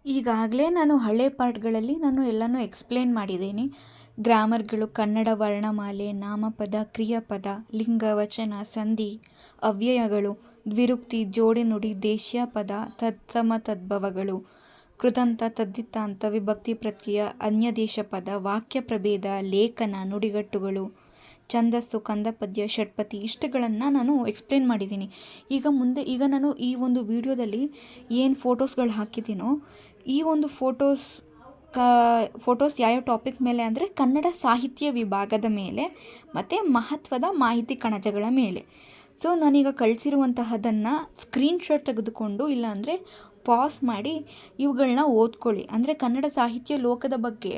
ಈಗಾಗಲೇ ನಾನು ಹಳೆ ಪಾಠಗಳಲ್ಲಿ ಎಲ್ಲನೂ ಎಕ್ಸ್ಪ್ಲೇನ್ ಮಾಡಿದ್ದೀನಿ. ಗ್ರಾಮರ್ಗಳು, ಕನ್ನಡ ವರ್ಣಮಾಲೆ, ನಾಮಪದ, ಕ್ರಿಯಾಪದ, ಲಿಂಗ, ವಚನ, ಸಂಧಿ, ಅವ್ಯಯಗಳು, ದ್ವಿರುಕ್ತಿ, ಜೋಡಿನುಡಿ, ದೇಶ್ಯಪದ, ತತ್ಸಮ ತದ್ಭವಗಳು, ಕೃದಂತ, ತದ್ಧಿತಾಂತ, ವಿಭಕ್ತಿ ಪ್ರತ್ಯಯ, ಅನ್ಯದೇಶ ಪದ, ವಾಕ್ಯ ಪ್ರಭೇದ, ಲೇಖನ, ನುಡಿಗಟ್ಟುಗಳು, ಛಂದಸ್ಸು, ಕಂದಪದ್ಯ, ಷಟ್ಪದಿ ಇಷ್ಟುಗಳನ್ನು ನಾನು ಎಕ್ಸ್ಪ್ಲೇನ್ ಮಾಡಿದ್ದೀನಿ. ಈಗ ನಾನು ಈ ಒಂದು ವಿಡಿಯೋದಲ್ಲಿ ಏನು ಫೋಟೋಸ್ಗಳು ಹಾಕಿದ್ದೀನೋ ಈ ಒಂದು ಫೋಟೋಸ್ ಯಾವ್ಯಾವ ಟಾಪಿಕ್ ಮೇಲೆ ಅಂದರೆ ಕನ್ನಡ ಸಾಹಿತ್ಯ ವಿಭಾಗದ ಮೇಲೆ ಮತ್ತು ಮಹತ್ವದ ಮಾಹಿತಿ ಕಣಜಗಳ ಮೇಲೆ. ಸೊ ನಾನೀಗ ಕಳಿಸಿರುವಂತಹದನ್ನು ಸ್ಕ್ರೀನ್ಶಾಟ್ ತೆಗೆದುಕೊಂಡು ಇಲ್ಲಾಂದರೆ ಪಾಸ್ ಮಾಡಿ ಇವುಗಳನ್ನ ಓದ್ಕೊಳ್ಳಿ. ಅಂದರೆ ಕನ್ನಡ ಸಾಹಿತ್ಯ ಲೋಕದ ಬಗ್ಗೆ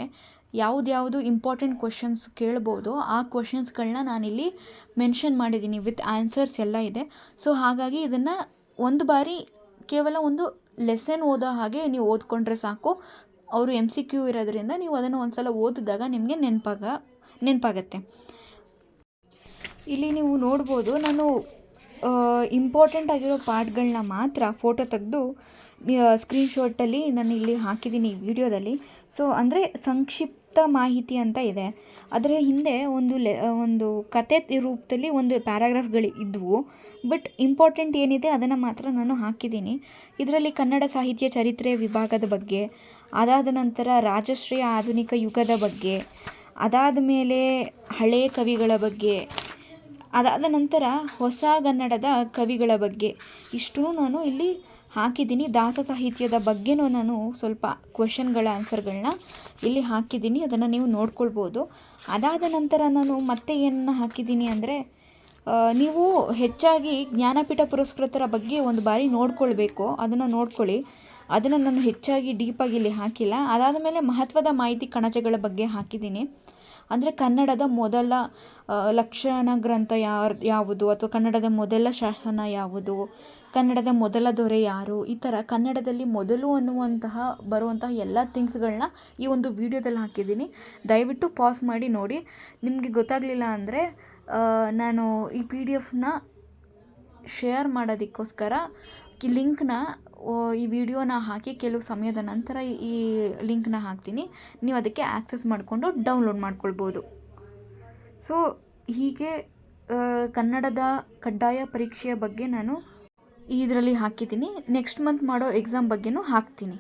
ಯಾವುದು ಇಂಪಾರ್ಟೆಂಟ್ ಕ್ವಶನ್ಸ್ ಕೇಳ್ಬೋದು ಆ ಕ್ವಶನ್ಸ್ಗಳನ್ನ ನಾನಿಲ್ಲಿ ಮೆನ್ಷನ್ ಮಾಡಿದ್ದೀನಿ, ವಿತ್ ಆನ್ಸರ್ಸ್ ಎಲ್ಲ ಇದೆ. ಸೊ ಹಾಗಾಗಿ ಇದನ್ನು ಒಂದು ಬಾರಿ ಕೇವಲ ಒಂದು ಲೆಸನ್ ಓದೋ ಹಾಗೆ ನೀವು ಓದ್ಕೊಂಡ್ರೆ ಸಾಕು. ಅವರು MCQ ಇರೋದ್ರಿಂದ ನೀವು ಅದನ್ನು ಒಂದು ಸಲ ಓದಿದಾಗ ನಿಮಗೆ ನೆನಪಾಗತ್ತೆ. ಇಲ್ಲಿ ನೀವು ನೋಡ್ಬೋದು, ನಾನು ಇಂಪಾರ್ಟೆಂಟ್ ಆಗಿರೋ ಪಾರ್ಟ್ಗಳನ್ನ ಮಾತ್ರ ಫೋಟೋ ತೆಗೆದು ಸ್ಕ್ರೀನ್ಶಾಟಲ್ಲಿ ನಾನು ಇಲ್ಲಿ ಹಾಕಿದ್ದೀನಿ ಈ ವಿಡಿಯೋದಲ್ಲಿ. ಸೊ ಅಂದರೆ ಸಂಕ್ಷಿಪ್ತ ಮಾಹಿತಿ ಅಂತ ಇದೆ. ಅದರ ಹಿಂದೆ ಒಂದು ಕತೆ ರೂಪದಲ್ಲಿ ಒಂದು ಪ್ಯಾರಾಗ್ರಾಫ್ಗಳು ಇದ್ವು. ಬಟ್ ಇಂಪಾರ್ಟೆಂಟ್ ಏನಿದೆ ಅದನ್ನು ಮಾತ್ರ ನಾನು ಹಾಕಿದ್ದೀನಿ. ಇದರಲ್ಲಿ ಕನ್ನಡ ಸಾಹಿತ್ಯ ಚರಿತ್ರೆ ವಿಭಾಗದ ಬಗ್ಗೆ, ಅದಾದ ನಂತರ ರಾಜಶ್ರೀ ಆಧುನಿಕ ಯುಗದ ಬಗ್ಗೆ, ಅದಾದ ಮೇಲೆ ಹಳೆಯ ಕವಿಗಳ ಬಗ್ಗೆ, ಅದಾದ ನಂತರ ಹೊಸಗನ್ನಡದ ಕವಿಗಳ ಬಗ್ಗೆ ಇಷ್ಟೂ ನಾನು ಇಲ್ಲಿ ಹಾಕಿದ್ದೀನಿ. ದಾಸ ಸಾಹಿತ್ಯದ ಬಗ್ಗೆನೂ ನಾನು ಸ್ವಲ್ಪ ಕ್ವೆಶನ್ಗಳ ಆನ್ಸರ್ಗಳನ್ನ ಇಲ್ಲಿ ಹಾಕಿದ್ದೀನಿ, ಅದನ್ನು ನೀವು ನೋಡ್ಕೊಳ್ಬೋದು. ಅದಾದ ನಂತರ ನಾನು ಮತ್ತೆ ಏನನ್ನ ಹಾಕಿದ್ದೀನಿ ಅಂದರೆ ನೀವು ಹೆಚ್ಚಾಗಿ ಜ್ಞಾನಪೀಠ ಪುರಸ್ಕೃತರ ಬಗ್ಗೆ ಒಂದು ಬಾರಿ ನೋಡ್ಕೊಳ್ಬೇಕು, ಅದನ್ನು ನೋಡ್ಕೊಳ್ಳಿ. ಅದನ್ನು ನಾನು ಹೆಚ್ಚಾಗಿ ಡೀಪಾಗಿ ಇಲ್ಲಿ ಹಾಕಿಲ್ಲ. ಅದಾದ ಮೇಲೆ ಮಹತ್ವದ ಮಾಹಿತಿ ಕಣಜಗಳ ಬಗ್ಗೆ ಹಾಕಿದ್ದೀನಿ. ಅಂದರೆ ಕನ್ನಡದ ಮೊದಲ ಲಕ್ಷಣ ಗ್ರಂಥ ಯಾವುದು, ಅಥವಾ ಕನ್ನಡದ ಮೊದಲ ಶಾಸನ ಯಾವುದು, ಕನ್ನಡದ ಮೊದಲ ದೊರೆ ಯಾರು, ಈ ಥರ ಕನ್ನಡದಲ್ಲಿ ಮೊದಲು ಬರುವಂತಹ ಎಲ್ಲ ಥಿಂಗ್ಸ್ಗಳನ್ನ ಈ ಒಂದು ವಿಡಿಯೋದಲ್ಲಿ ಹಾಕಿದ್ದೀನಿ. ದಯವಿಟ್ಟು ಪಾಸ್ ಮಾಡಿ ನೋಡಿ. ನಿಮಗೆ ಗೊತ್ತಾಗಲಿಲ್ಲ ಅಂದರೆ ನಾನು ಈ PDF ಶೇರ್ ಮಾಡೋದಕ್ಕೋಸ್ಕರ ಈ ವಿಡಿಯೋನ ಹಾಕಿ ಕೆಲವು ಸಮಯದ ನಂತರ ಈ ಲಿಂಕ್ನ ಹಾಕ್ತೀನಿ. ನೀವು ಅದಕ್ಕೆ ಆ್ಯಕ್ಸೆಸ್ ಮಾಡಿಕೊಂಡು ಡೌನ್ಲೋಡ್ ಮಾಡ್ಕೊಳ್ಬೋದು. ಸೊ ಹೀಗೆ ಕನ್ನಡದ ಕಡ್ಡಾಯ ಪರೀಕ್ಷೆಯ ಬಗ್ಗೆ ನಾನು ಇದರಲ್ಲಿ ಹಾಕಿದ್ದೀನಿ. ನೆಕ್ಸ್ಟ್ ಮಂತ್ ಮಾಡೋ ಎಕ್ಸಾಮ್ ಬಗ್ಗೆನೂ ಹಾಕ್ತೀನಿ.